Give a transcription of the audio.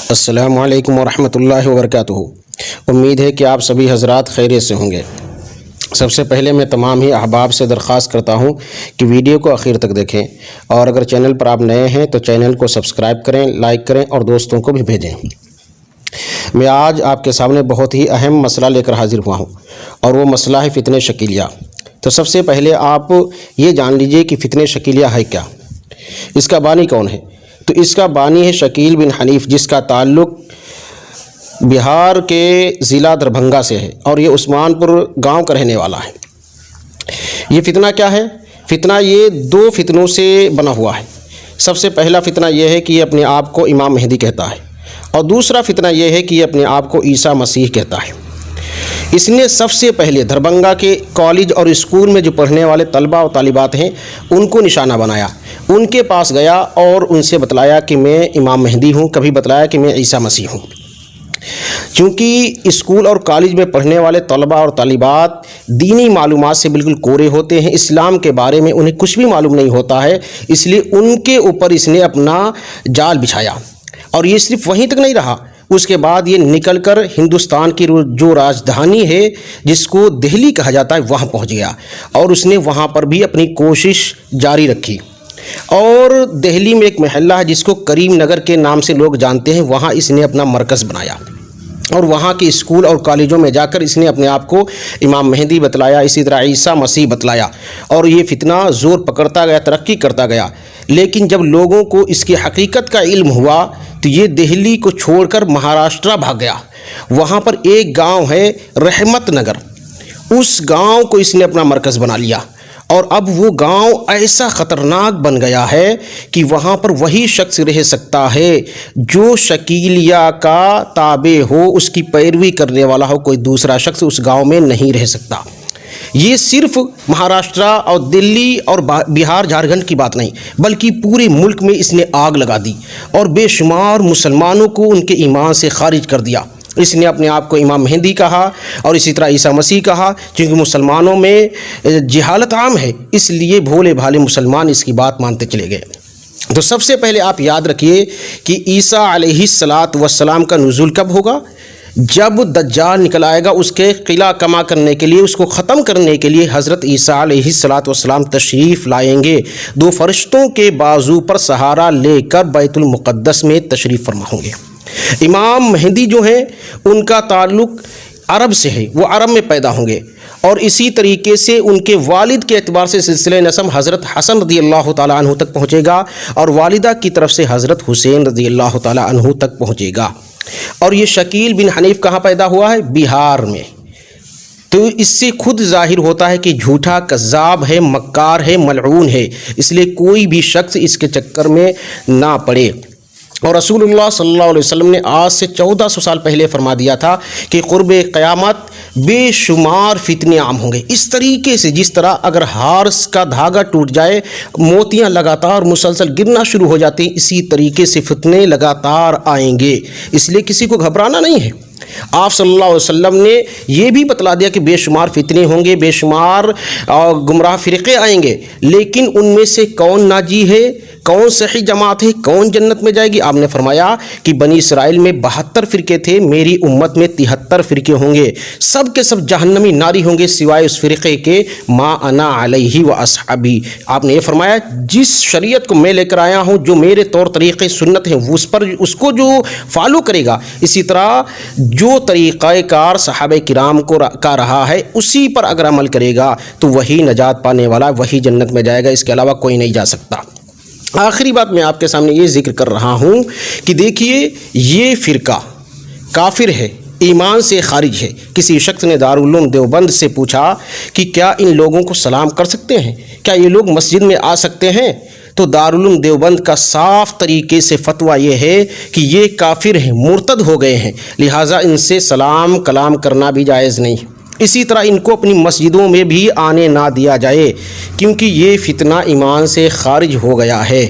السلام علیکم ورحمۃ اللہ وبرکاتہ۔ امید ہے کہ آپ سبھی حضرات خیریت سے ہوں گے۔ سب سے پہلے میں تمام ہی احباب سے درخواست کرتا ہوں کہ ویڈیو کو آخر تک دیکھیں، اور اگر چینل پر آپ نئے ہیں تو چینل کو سبسکرائب کریں، لائک کریں اور دوستوں کو بھی بھیجیں۔ میں آج آپ کے سامنے بہت ہی اہم مسئلہ لے کر حاضر ہوا ہوں، اور وہ مسئلہ ہے فتنہ شکیلیہ۔ تو سب سے پہلے آپ یہ جان لیجئے کہ فتنہ شکیلیہ ہے کیا، اس کا بانی کون ہے۔ تو اس کا بانی ہے شکیل بن حنیف، جس کا تعلق بہار کے ضلع دربھنگہ سے ہے، اور یہ عثمان پور گاؤں کا رہنے والا ہے۔ یہ فتنہ کیا ہے؟ فتنہ یہ دو فتنوں سے بنا ہوا ہے۔ سب سے پہلا فتنہ یہ ہے کہ یہ اپنے آپ کو امام مہدی کہتا ہے، اور دوسرا فتنہ یہ ہے کہ یہ اپنے آپ کو عیسیٰ مسیح کہتا ہے۔ اس نے سب سے پہلے دربھنگہ کے کالج اور اسکول میں جو پڑھنے والے طلبہ اور طالبات ہیں ان کو نشانہ بنایا، ان کے پاس گیا اور ان سے بتلایا کہ میں امام مہدی ہوں، کبھی بتلایا کہ میں عیسیٰ مسیح ہوں۔ چونکہ اسکول اور کالج میں پڑھنے والے طلبہ اور طالبات دینی معلومات سے بالکل کورے ہوتے ہیں، اسلام کے بارے میں انہیں کچھ بھی معلوم نہیں ہوتا ہے، اس لیے ان کے اوپر اس نے اپنا جال بچھایا۔ اور یہ صرف وہیں تک نہیں رہا، اس کے بعد یہ نکل کر ہندوستان کی جو راجدھانی ہے جس کو دہلی کہا جاتا ہے وہاں پہنچ گیا، اور اس نے وہاں پر بھی اپنی کوشش جاری رکھی۔ اور دہلی میں ایک محلہ ہے جس کو کریم نگر کے نام سے لوگ جانتے ہیں، وہاں اس نے اپنا مرکز بنایا، اور وہاں کے اسکول اور کالجوں میں جا کر اس نے اپنے آپ کو امام مہدی بتلایا، اسی طرح عیسیٰ مسیح بتلایا، اور یہ فتنہ زور پکڑتا گیا، ترقی کرتا گیا۔ لیکن جب لوگوں کو اس کی حقیقت کا علم ہوا تو یہ دہلی کو چھوڑ کر مہاراشٹر بھاگ گیا۔ وہاں پر ایک گاؤں ہے رحمت نگر، اس گاؤں کو اس نے اپنا مرکز بنا لیا، اور اب وہ گاؤں ایسا خطرناک بن گیا ہے کہ وہاں پر وہی شخص رہ سکتا ہے جو شکیلیہ کا تابع ہو، اس کی پیروی کرنے والا ہو، کوئی دوسرا شخص اس گاؤں میں نہیں رہ سکتا۔ یہ صرف مہاراشٹر اور دلی اور بہار جھارکھنڈ کی بات نہیں، بلکہ پورے ملک میں اس نے آگ لگا دی، اور بے شمار مسلمانوں کو ان کے ایمان سے خارج کر دیا۔ اس نے اپنے آپ کو امام مہدی کہا، اور اسی طرح عیسیٰ مسیح کہا، کیونکہ مسلمانوں میں جہالت عام ہے، اس لیے بھولے بھالے مسلمان اس کی بات مانتے چلے گئے۔ تو سب سے پہلے آپ یاد رکھیے کہ عیسیٰ علیہ السلام کا نزول کب ہوگا؟ جب دجال نکل آئے گا، اس کے قلعہ کما کرنے کے لیے، اس کو ختم کرنے کے لیے حضرت عیسیٰ علیہ السلام تشریف لائیں گے، دو فرشتوں کے بازو پر سہارا لے کر بیت المقدس میں تشریف فرما ہوں گے۔ امام مہدی جو ہیں ان کا تعلق عرب سے ہے، وہ عرب میں پیدا ہوں گے، اور اسی طریقے سے ان کے والد کے اعتبار سے سلسلہ نسب حضرت حسن رضی اللہ تعالیٰ عنہ تک پہنچے گا، اور والدہ کی طرف سے حضرت حسین رضی اللہ تعالیٰ عنہ تک پہنچے گا۔ اور یہ شکیل بن حنیف کہاں پیدا ہوا ہے؟ بہار میں۔ تو اس سے خود ظاہر ہوتا ہے کہ جھوٹا، کذاب ہے، مکار ہے، ملعون ہے، اس لیے کوئی بھی شخص اس کے چکر میں نہ پڑے۔ اور رسول اللہ صلی اللہ علیہ وسلم نے آج سے 1400 سال پہلے فرما دیا تھا کہ قرب قیامت بے شمار فتنے عام ہوں گے، اس طریقے سے جس طرح اگر ہارس کا دھاگا ٹوٹ جائے، موتیاں لگاتار مسلسل گرنا شروع ہو جاتی ہیں، اسی طریقے سے فتنے لگاتار آئیں گے، اس لیے کسی کو گھبرانا نہیں ہے۔ آپ صلی اللہ علیہ وسلم نے یہ بھی بتلا دیا کہ بے شمار فتنے ہوں گے، بے شمار گمراہ فرقے آئیں گے، لیکن ان میں سے کون ناجی ہے، کون صحیح جماعت ہے، کون جنت میں جائے گی؟ آپ نے فرمایا کہ بنی اسرائیل میں 72 فرقے تھے، میری امت میں 73 فرقے ہوں گے، سب کے سب جہنمی ناری ہوں گے سوائے اس فرقے کے ما انا علیہ و اصحابی۔ آپ نے یہ فرمایا جس شریعت کو میں لے کر آیا ہوں، جو میرے طور طریقے سنت ہیں، اس کو جو فالو کرے گا، اسی طرح جو طریقہ کار صحابہ کرام کا رہا ہے اسی پر اگر عمل کرے گا تو وہی نجات پانے والا، وہی جنت میں جائے گا، اس کے علاوہ کوئی نہیں جا سکتا۔ آخری بات میں آپ کے سامنے یہ ذکر کر رہا ہوں کہ دیکھیے یہ فرقہ کافر ہے، ایمان سے خارج ہے۔ کسی شخص نے دارالعلوم دیوبند سے پوچھا کہ کیا ان لوگوں کو سلام کر سکتے ہیں، کیا یہ لوگ مسجد میں آ سکتے ہیں؟ تو دارالعلوم دیوبند کا صاف طریقے سے فتویٰ یہ ہے کہ یہ کافر ہیں، مرتد ہو گئے ہیں، لہٰذا ان سے سلام کلام کرنا بھی جائز نہیں۔ اسی طرح ان کو اپنی مسجدوں میں بھی آنے نہ دیا جائے، کیونکہ یہ فتنہ ایمان سے خارج ہو گیا ہے۔